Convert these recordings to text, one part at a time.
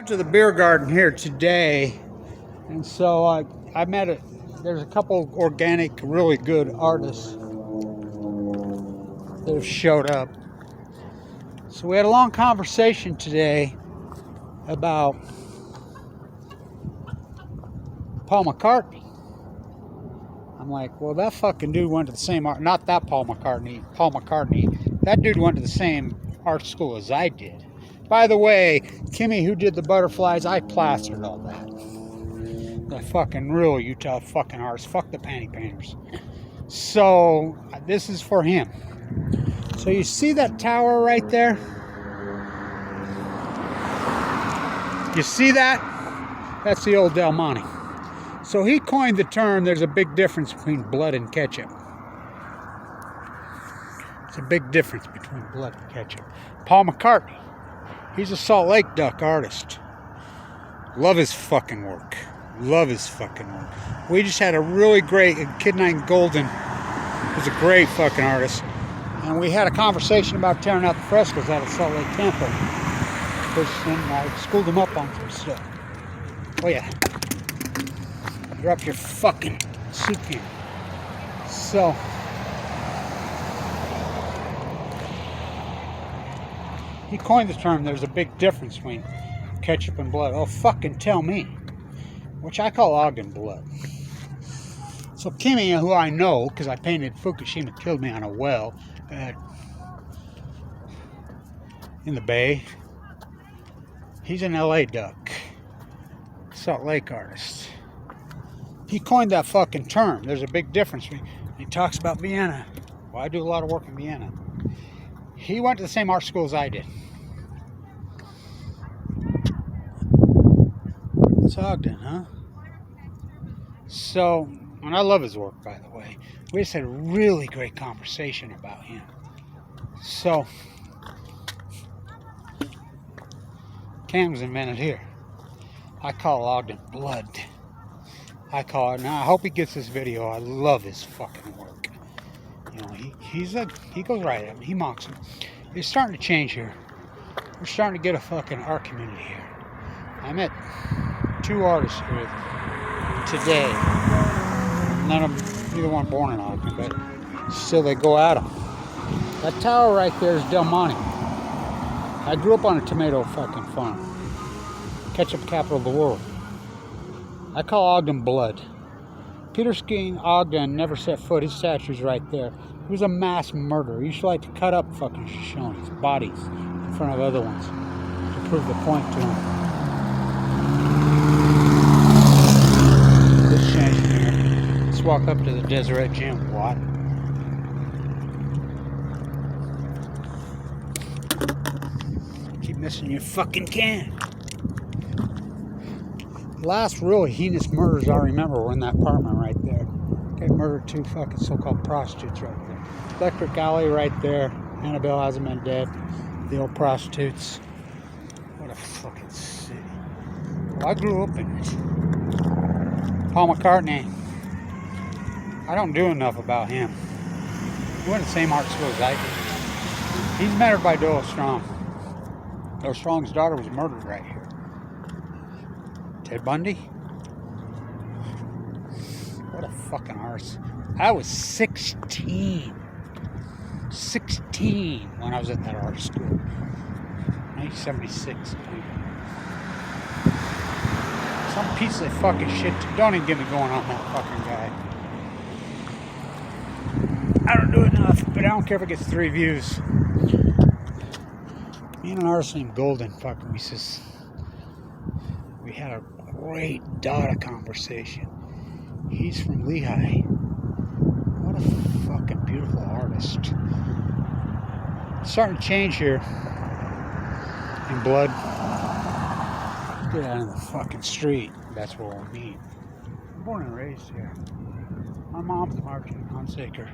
To the beer garden here today, and so I met it. There's a couple organic, really good artists that have showed up. So we had a long conversation today about Paul McCartney. I'm like, well, that fucking dude went to the same art. Not that Paul McCartney. Paul McCartney. That dude went to the same art school as I did. By the way, Kimmy, who did the butterflies, I plastered all that. The fucking real Utah fucking artist. Fuck the panty painters. So, this is for him. So you see that tower right there? You see that? That's the old Del Monte. So he coined the term, there's a big difference between blood and ketchup. It's a big difference between blood and ketchup. Paul McCartney. He's a Salt Lake Duck artist. Love his fucking work. Love his fucking work. We just had a really great kid named Golden. Who's a great fucking artist. And we had a conversation about tearing out the frescoes out of Salt Lake Temple. And I schooled him up on some stuff. Oh yeah. Drop your fucking soup can. So. He coined the term, there's a big difference between ketchup and blood. Oh, fucking tell me. Which I call Ogden blood. So Kimmy, who I know, because I painted Fukushima killed me on a well in the bay. He's an LA duck. Salt Lake artist. He coined that fucking term. There's a big difference. He talks about Vienna. Well, I do a lot of work in Vienna. He went to the same art school as I did. It's Ogden, huh? So, and I love his work, by the way. We just had a really great conversation about him. So, Cam's invented here. I call Ogden blood. I call it. Now I hope he gets this video. I love his fucking work. You know, he goes right at him. He mocks him. It's starting to change here. We're starting to get a fucking art community here. I met 2 artists here today. Neither one born in Ogden, but still they go at them. That tower right there is Del Monte. I grew up on a tomato fucking farm. Ketchup capital of the world. I call Ogden blood. Peter Skeen Ogden never set foot. His statue's right there. He was a mass murderer. He used to like to cut up fucking Shoshones' bodies in front of other ones to prove the point to him. This change here. Let's walk up to the Deseret Gym. What? Keep missing your fucking can. Last really heinous murders I remember were in that apartment right there. Okay, murdered 2 fucking so-called prostitutes right there. Electric Alley right there. Annabelle hasn't been dead. The old prostitutes. What a fucking city. Well, I grew up in it. Paul McCartney. I don't do enough about him. He went to the same art school as I did. He's mentored by Doyle Strong. Doyle Strong's daughter was murdered right here. Ted Bundy? What a fucking arse. I was 16 when I was at that art school. 1976. Some piece of fucking shit. Don't even get me going on that fucking guy. I don't do enough, but I don't care if it gets 3 views. Me and an artist named Golden fucking we had a great data conversation. He's from Lehigh. What a fucking beautiful artist. It's starting to change here. In blood. Get out of the fucking street. That's where we'll meet. I'm born and raised here. My mom's Martin Hunsaker.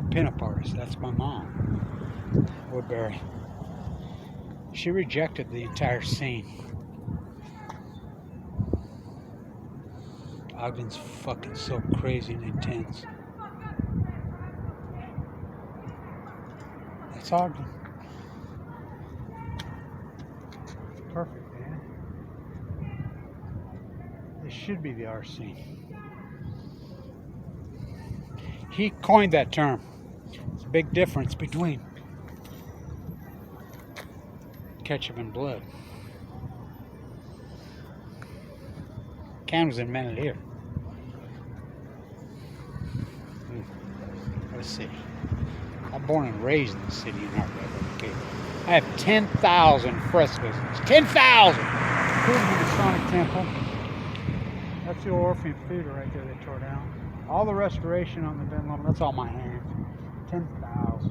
Pinup artist. That's my mom. Woodbury. She rejected the entire scene. Ogden's fucking so crazy and intense. That's Ogden. Perfect. should be the art scene. He coined that term. It's a big difference between ketchup and blood. Can was invented here. What a city. I'm born and raised in the city in Art Deco. Okay. I have 10,000 frescoes. 10,000! Here's the Masonic Temple. That's the Orpheum Theater right there they tore down. All the restoration on the Ben Lomond, that's all my hands. 10,000.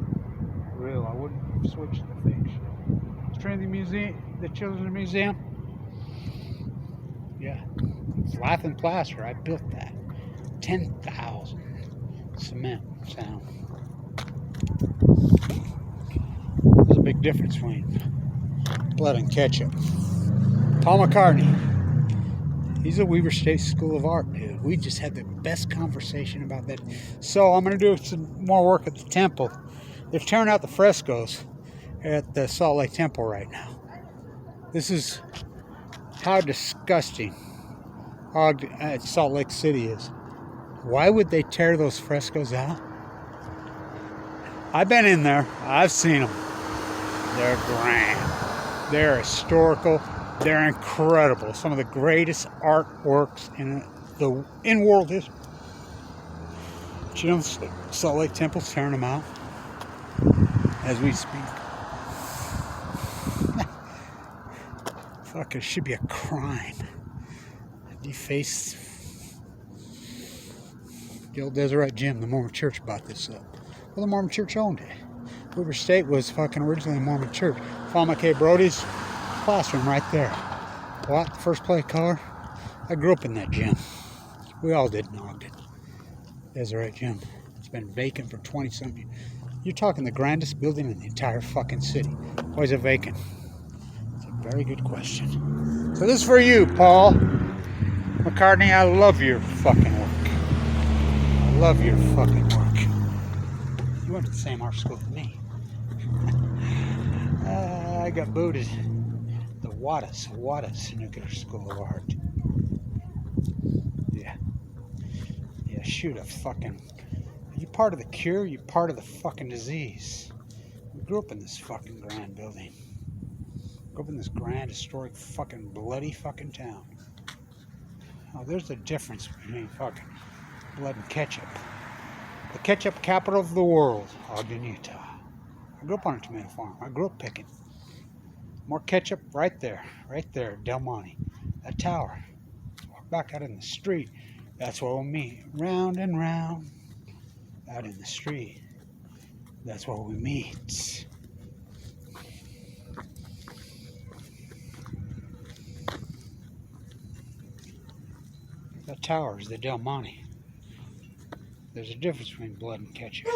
Real, I wouldn't switch the fake shit. Trinity Museum, the Children's Museum. Yeah, it's Lath Plaster. I built that. 10,000. Cement sound. There's a big difference between blood and ketchup. Paul McCartney. He's a Weber State School of Art, dude. We just had the best conversation about that. So I'm going to do some more work at the temple. They're tearing out the frescoes at the Salt Lake Temple right now. This is how disgusting Salt Lake City is. Why would they tear those frescoes out? I've been in there. I've seen them. They're grand. They're historical. They're incredible. Some of the greatest artworks in world history. But you know, the Salt Lake Temple's tearing them out as we speak. Fuck, it should be a crime. Deface the old Deseret Gym. The Mormon Church bought this up. Well, the Mormon Church owned it. Weber State was fucking originally a Mormon church. Paul McCartney Brody's classroom right there. What? First play color? I grew up in that gym. We all did in Ogden. Deseret Gym. It's been vacant for 20-something years. You're talking the grandest building in the entire fucking city. Why is it vacant? It's a very good question. So this is for you, Paul McCartney. I love your fucking work. I love your fucking work. You went to the same art school as me. I got booed at the Wattas Nuclear School of Art. Yeah, shoot a fucking... You part of the cure, you part of the fucking disease. We grew up in this fucking grand building. Grew up in this grand, historic, fucking bloody fucking town. Oh, there's a difference between fucking blood and ketchup. The ketchup capital of the world, Ogden, Utah. I grew up on a tomato farm. I grew up picking. More ketchup right there, Del Monte. That tower. Walk back out in the street. That's where we'll meet. Round and round. Out in the street. That's where we meet. That tower is the Del Monte. There's a difference between blood and ketchup.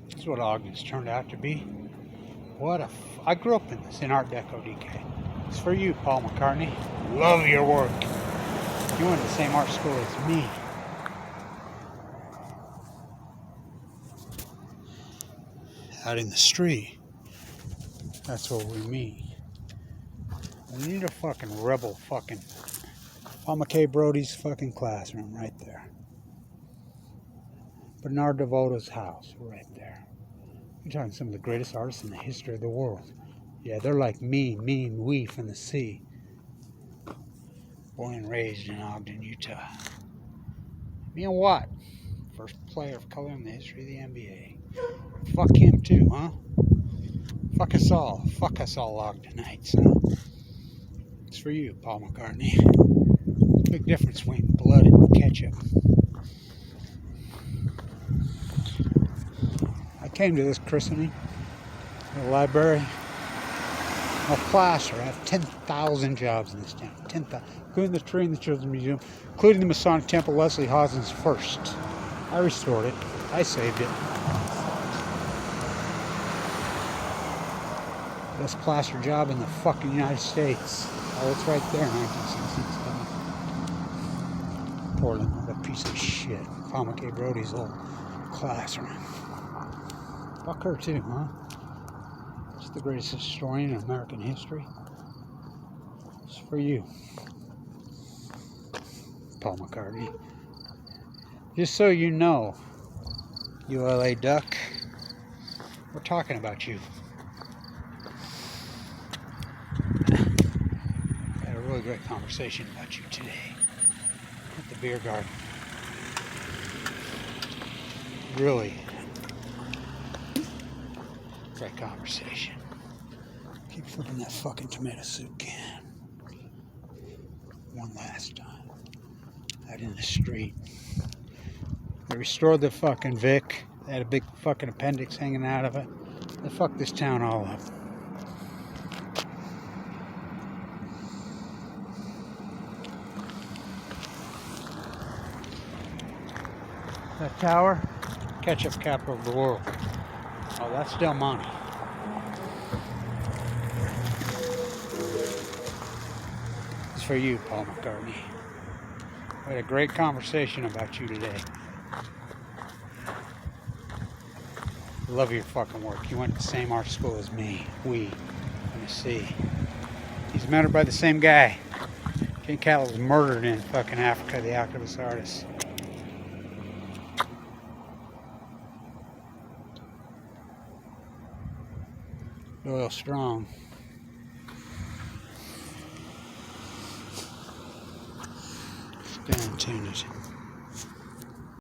This is what Ogden's turned out to be. I grew up in this, in Art Deco DK. It's for you, Paul McCartney. Love your work. You went to the same art school as me. Out in the street. That's where we meet. We need a fucking rebel fucking Paul McCartney Brody's fucking classroom right there. Bernard DeVoto's house right there. You're talking some of the greatest artists in the history of the world. Yeah, they're like me and we from the sea. Born and raised in Ogden, Utah. Me and Watt. First player of color in the history of the NBA. Fuck him too, huh? Fuck us all. Fuck us all Ogdenites, huh? It's for you, Paul McCartney. Big difference between blood and ketchup. I came to this christening in the library. I'm a plaster. I have 10,000 jobs in this town. 10,000. Including the tree in the Children's Museum. Including the Masonic Temple, Leslie Hawson's first. I restored it. I saved it. Best plaster job in the fucking United States. Oh, it's right there, 1967. Portland, what a piece of shit. Paul McCartney Brody's old classroom. Fuck her too, huh? She's the greatest historian in American history. It's for you, Paul McCartney. Just so you know, you LA duck, we're talking about you. Had a really great conversation about you today at the beer garden. Really great conversation. Keep flipping that fucking tomato soup can. One last time. Out in the street. They restored the fucking Vic. They had a big fucking appendix hanging out of it. They fucked this town all up. That tower, ketchup capital of the world. Oh, that's Del Monte. It's for you, Paul McCartney. We had a great conversation about you today. I love your fucking work. You went to the same art school as me. We. Let me see. He's mentored by the same guy. King Cattle was murdered in fucking Africa, the activist artist. Loyal strong. Stand tuned.